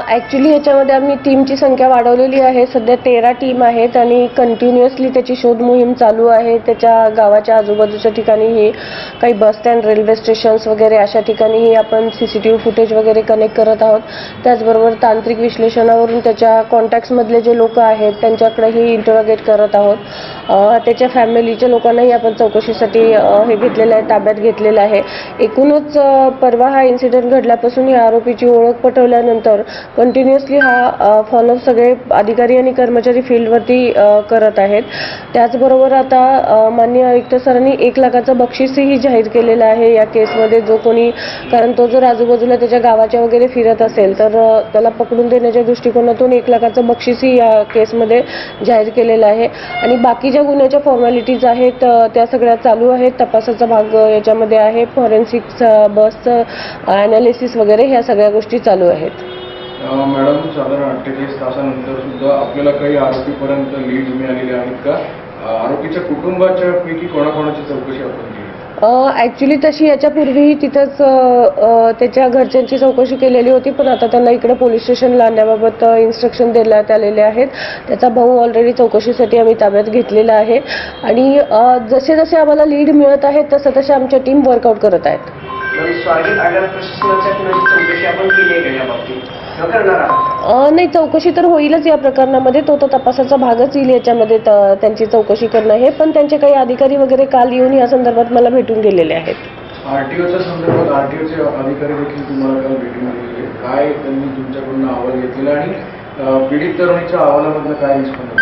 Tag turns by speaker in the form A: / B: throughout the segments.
A: Actually ह्याच्यामध्ये आम्ही टीमची संख्या वाढवलेली आहे. सध्या 13 टीम आहेत आणि कंटिन्युअसली त्याची शोध मोहीम चालू आहे. त्याच्या गावाच्या आजूबाजूच्या ठिकाणीही काही बस स्टँड, रेल्वे स्टेशन्स वगैरे अशा ठिकाणीही आपण CCTV फुटेज वगैरे कनेक्ट करत आहोत. त्याचबरोबर तांत्रिक विश्लेषणावरून त्याच्या कॉन्टॅक्ट्समधले जे लोक आहेत त्यांच्याकडेही इंटरोगेट करत आहोत. त्याच्या फॅमिलीच्या लोकांनाही आपण चौकशीसाठी हे घेतलेलं आहे, ताब्यात घेतलेलं आहे. एकूणच परवा हा इन्सिडेंट घडल्यापासून या आरोपीची ओळख पटवल्यानंतर कंटिन्युअसली हा फॉलोअप सगळे अधिकारी आणि कर्मचारी फील्डवरती करत आहेत. त्याचबरोबर आता माननीय आयुक्त सरांनी 1 लाखाचं बक्षीसही जाहीर केलेलं आहे या केसमध्ये. जो कोणी, कारण तो जर आजूबाजूला त्याच्या गावाच्या वगैरे फिरत असेल तर त्याला पकडून देण्याच्या दृष्टिकोनातून 1 लाखाचं बक्षीसही या केसमध्ये जाहीर केलेलं आहे. आणि बाकी ज्या गुन्ह्याच्या फॉर्मॅलिटीज आहेत त्या सगळ्या चालू आहेत. तपासाचा भाग याच्यामध्ये आहे. फॉरेन्सिक्स, बसचं ॲनालिसिस वगैरे ह्या सगळ्या गोष्टी चालू आहेत.
B: मॅडम, साधारण 48 तासानंतर सुद्धा आपल्याला काही आरोपीपर्यंत लीड मिळालेले आहेत का? आरोपीच्या कुटुंबाच्या पैकी कोणाकोणाची चौकशी आपण केली?
A: ॲक्च्युली तशी याच्यापूर्वीही तिथंच त्याच्या घरच्यांची चौकशी केलेली होती, पण आता त्यांना इकडे पोलीस स्टेशनला आणण्याबाबत इन्स्ट्रक्शन देण्यात आलेले आहेत. त्याचा भाऊ ऑलरेडी चौकशीसाठी आम्ही ताब्यात घेतलेला आहे आणि जसे जसे आम्हाला लीड मिळत आहेत तसं तसे आमच्या टीम वर्कआउट करत आहेत. नाही, चौकशी तर होईलच या प्रकरणामध्ये. तो तर तपासाचा भागच येईल याच्यामध्ये त्यांची चौकशी करणं हे. पण त्यांचे काही अधिकारी वगैरे काल येऊन या संदर्भात मला भेटून गेलेले आहेत.
B: आरटीओच्या संदर्भात आरटीओचे अधिकारी देखील तुम्हाला काल भेटून गेलेले, काय त्यांनी तुमच्याकडून अहवाल घेतलेला आणि पीडित तरुणीच्या अहवालामधलं काय रिस्पॉन्स?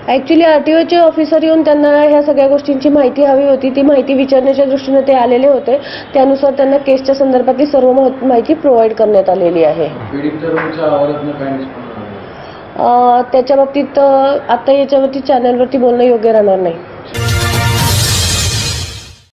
A: ॲक्च्युली आरटीओचे ऑफिसर येऊन त्यांना ह्या सगळ्या गोष्टींची माहिती हवी होती. ती माहिती विचारण्याच्या दृष्टीने ते आलेले होते. त्यानुसार त्यांना केसच्या संदर्भातली सर्व माहिती प्रोव्हाइड करण्यात आलेली आहे.
B: पीडित तरुणीच्या अहवालातनं काय रिस्पॉन्स?
A: त्याच्या बाबतीत आता याच्यावरती चॅनलवरती बोलणं योग्य राहणार नाही.